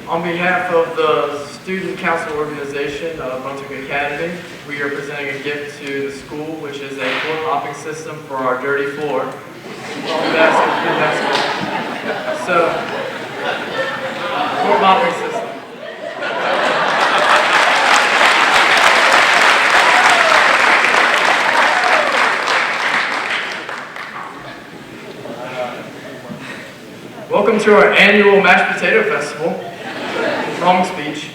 On behalf of the Student Council Organization of Brunswick Academy, we are presenting a gift to the school, which is a floor mopping system for our dirty floor. So, floor mopping system. Welcome to our annual Mashed Potato Festival. Wrong speech.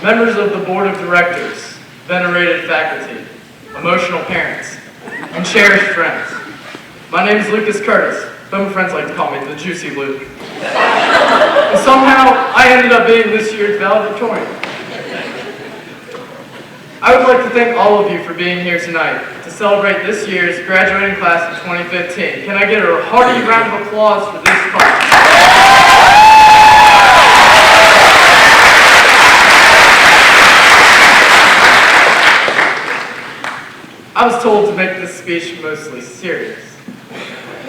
Members of the Board of Directors, venerated faculty, emotional parents, and cherished friends. My name is Lukas Curtis, but my friends like to call me the Juicy Luke. And somehow, I ended up being this year's valedictorian. I would like to thank all of you for being here tonight to celebrate this year's graduating class of 2015. Can I get a hearty round of applause for this class? I was told to make this speech mostly serious.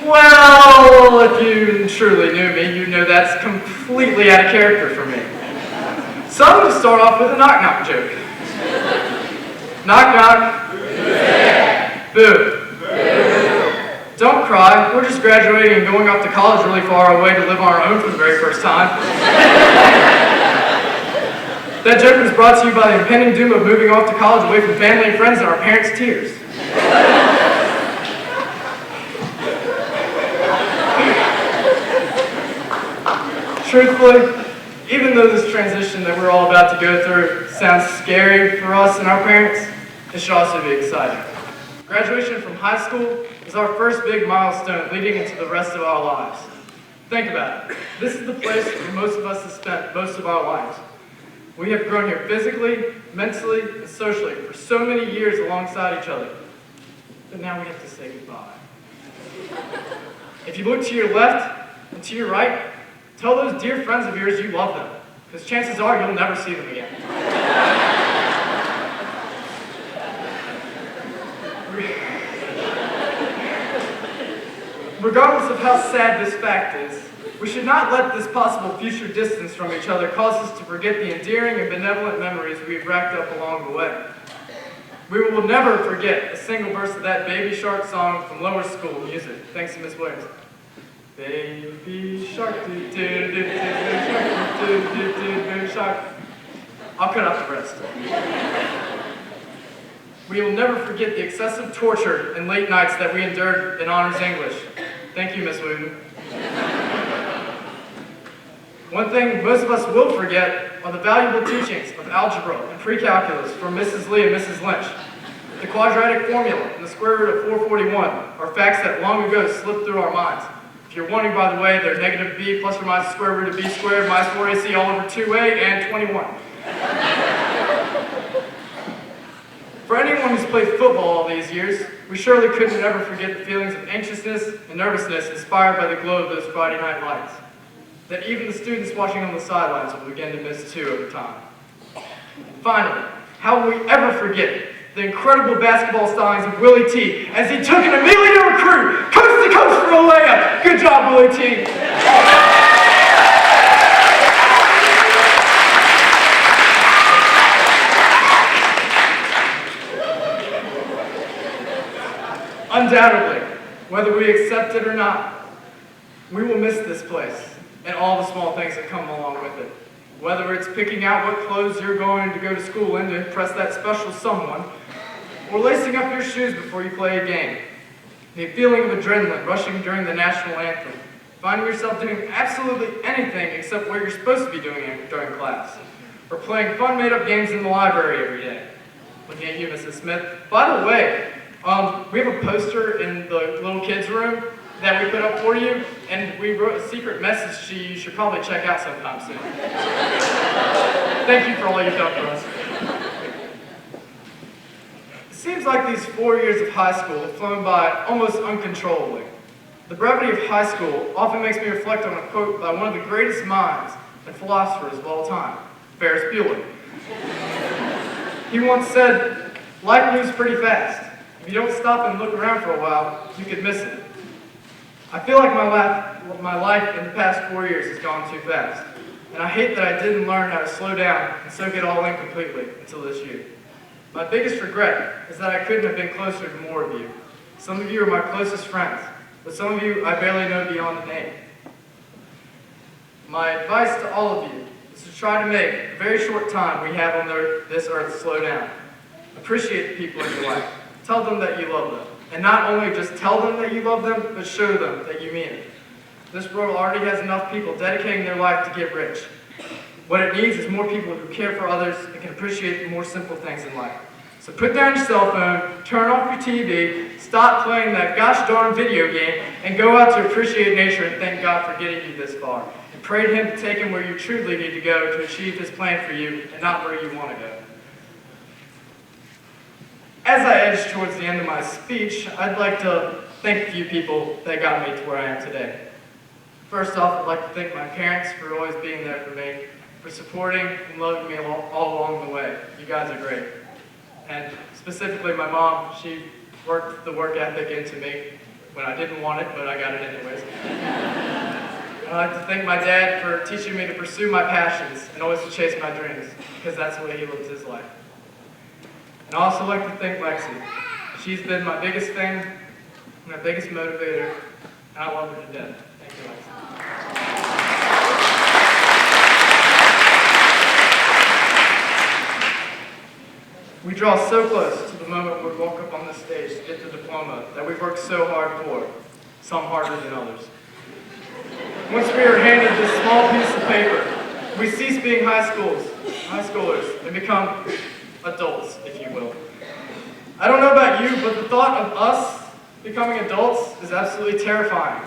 Well, if you truly knew me, you'd know that's completely out of character for me. So I'm going to start off with a knock-knock joke. Knock-knock. Boo. Don't cry. We're just graduating and going off to college really far away to live on our own for the very first time. That joke was brought to you by the impending doom of moving off to college away from family and friends and our parents' tears. Truthfully, even though this transition that we're all about to go through sounds scary for us and our parents, it should also be exciting. Graduation from high school is our first big milestone leading into the rest of our lives. Think about it. This is the place where most of us have spent most of our lives. We have grown here physically, mentally, and socially for so many years alongside each other. But now we have to say goodbye. If you look to your left and to your right, tell those dear friends of yours you love them, because chances are you'll never see them again. Regardless of how sad this fact is, we should not let this possible future distance from each other cause us to forget the endearing and benevolent memories we have racked up along the way. We will never forget a single verse of that Baby Shark song from lower school music. Thanks to Miss Williams. Baby shark, do do do do do shark. I'll cut out the rest. We will never forget the excessive torture and late nights that we endured in honors English. Thank you, Miss Wooten. One thing most of us will forget are the valuable teachings of algebra and pre-calculus from Mrs. Lee and Mrs. Lynch. The quadratic formula and the square root of 441 are facts that long ago slipped through our minds. If you're wondering, by the way, they're negative b plus or minus the square root of b squared minus 4ac all over 2a and 21. For anyone who's played football all these years, we surely couldn't ever forget the feelings of anxiousness and nervousness inspired by the glow of those Friday night lights, that even the students watching on the sidelines will begin to miss too over time. Finally, how will we ever forget the incredible basketball stylings of Willie T as he took an Emilio recruit coast to coast for a layup. Good job, Willie T. Undoubtedly, whether we accept it or not, we will miss this place and all the small things that come along with it. Whether it's picking out what clothes you're going to go to school in to impress that special someone, or lacing up your shoes before you play a game. The feeling of adrenaline rushing during the national anthem. Finding yourself doing absolutely anything except what you're supposed to be doing during class. Or playing fun made-up games in the library every day. Looking at you, Mrs. Smith. By the way, we have a poster in the little kids' room that we put up for you, and we wrote a secret message to you you should probably check out sometime soon. Thank you for all you've done for us. It seems like these 4 years of high school have flown by almost uncontrollably. The brevity of high school often makes me reflect on a quote by one of the greatest minds and philosophers of all time, Ferris Bueller. He once said, life moves pretty fast. If you don't stop and look around for a while, you could miss it. I feel like my life in the past 4 years has gone too fast. And I hate that I didn't learn how to slow down and soak it all in completely until this year. My biggest regret is that I couldn't have been closer to more of you. Some of you are my closest friends, but some of you I barely know beyond the name. My advice to all of you is to try to make the very short time we have on this earth slow down. Appreciate the people in your life. Tell them that you love them. And not only just tell them that you love them, but show them that you mean it. This world already has enough people dedicating their life to get rich. What it needs is more people who care for others and can appreciate the more simple things in life. So put down your cell phone, turn off your TV, stop playing that gosh darn video game, and go out to appreciate nature and thank God for getting you this far. And pray to Him to take Him where you truly need to go to achieve His plan for you and not where you want to go. As I edge towards the end of my speech, I'd like to thank a few people that got me to where I am today. First off, I'd like to thank my parents for always being there for me, for supporting and loving me all along the way. You guys are great. And specifically my mom, she worked the work ethic into me when I didn't want it, but I got it anyways. I'd like to thank my dad for teaching me to pursue my passions and always to chase my dreams, because that's the way he lives his life. And I'd also like to thank Lexi. She's been my biggest thing, my biggest motivator, and I love her to death. Thank you, Lexi. We draw so close to the moment we walk up on this stage to get the diploma that we've worked so hard for, some harder than others. Once we are handed this small piece of paper, we cease being high schoolers, and become adults, if you will. I don't know about you, but the thought of us becoming adults is absolutely terrifying.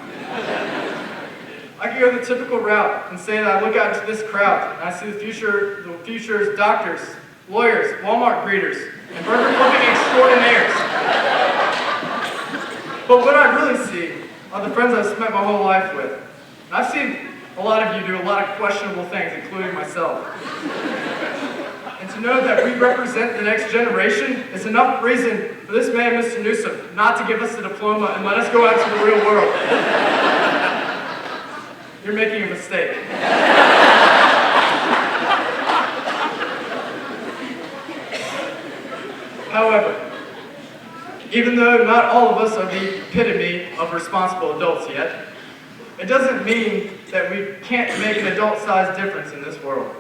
I could go the typical route and say that I look out into this crowd and I see the future's doctors, lawyers, Walmart greeters, and burger-flipping extraordinaires. But what I really see are the friends I've spent my whole life with. And I've seen a lot of you do a lot of questionable things, including myself. And to know that we represent the next generation is enough reason for this man, Mr. Newsom, not to give us the diploma and let us go out to the real world. You're making a mistake. However, even though not all of us are the epitome of responsible adults yet, it doesn't mean that we can't make an adult-sized difference in this world.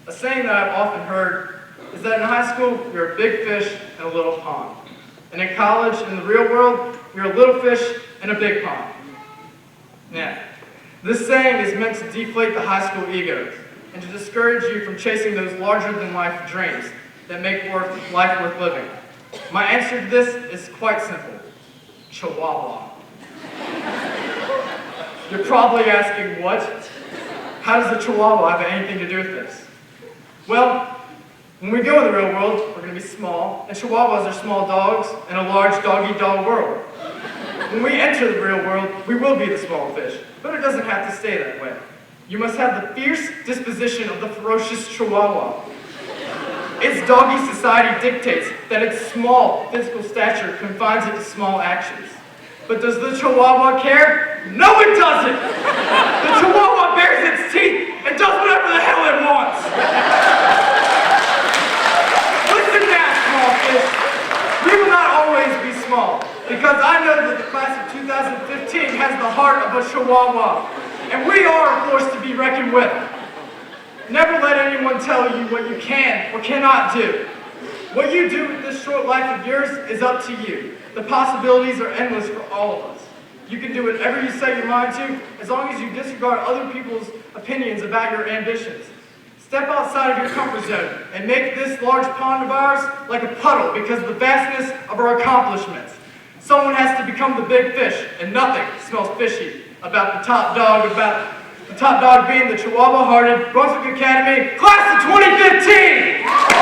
A saying that I've often heard is that in high school, you're a big fish in a little pond. And in college, in the real world, you're a little fish in a big pond. Yeah. This saying is meant to deflate the high school egos and to discourage you from chasing those larger-than-life dreams that make life worth living. My answer to this is quite simple. Chihuahua. You're probably asking, what? How does a Chihuahua have anything to do with this? Well, when we go in the real world, we're going to be small, and Chihuahuas are small dogs in a large dog-eat-dog world. When we enter the real world, we will be the small fish, but it doesn't have to stay that way. You must have the fierce disposition of the ferocious Chihuahua. Its doggy society dictates that its small physical stature confines it to small actions. But does the Chihuahua care? No, it doesn't! The Chihuahua bares its teeth and does whatever the hell it wants! Listen now, small fish. We will not always be small, because I know that the class of 2015 has the heart of a Chihuahua, and we are a force to be reckoned with. Never let anyone tell you what you can or cannot do. What you do with this short life of yours is up to you. The possibilities are endless for all of us. You can do whatever you set your mind to, as long as you disregard other people's opinions about your ambitions. Step outside of your comfort zone and make this large pond of ours like a puddle because of the vastness of our accomplishments. Someone has to become the big fish, and nothing smells fishy about the top dog being the Chihuahua-hearted Brunswick Academy Class of 2015!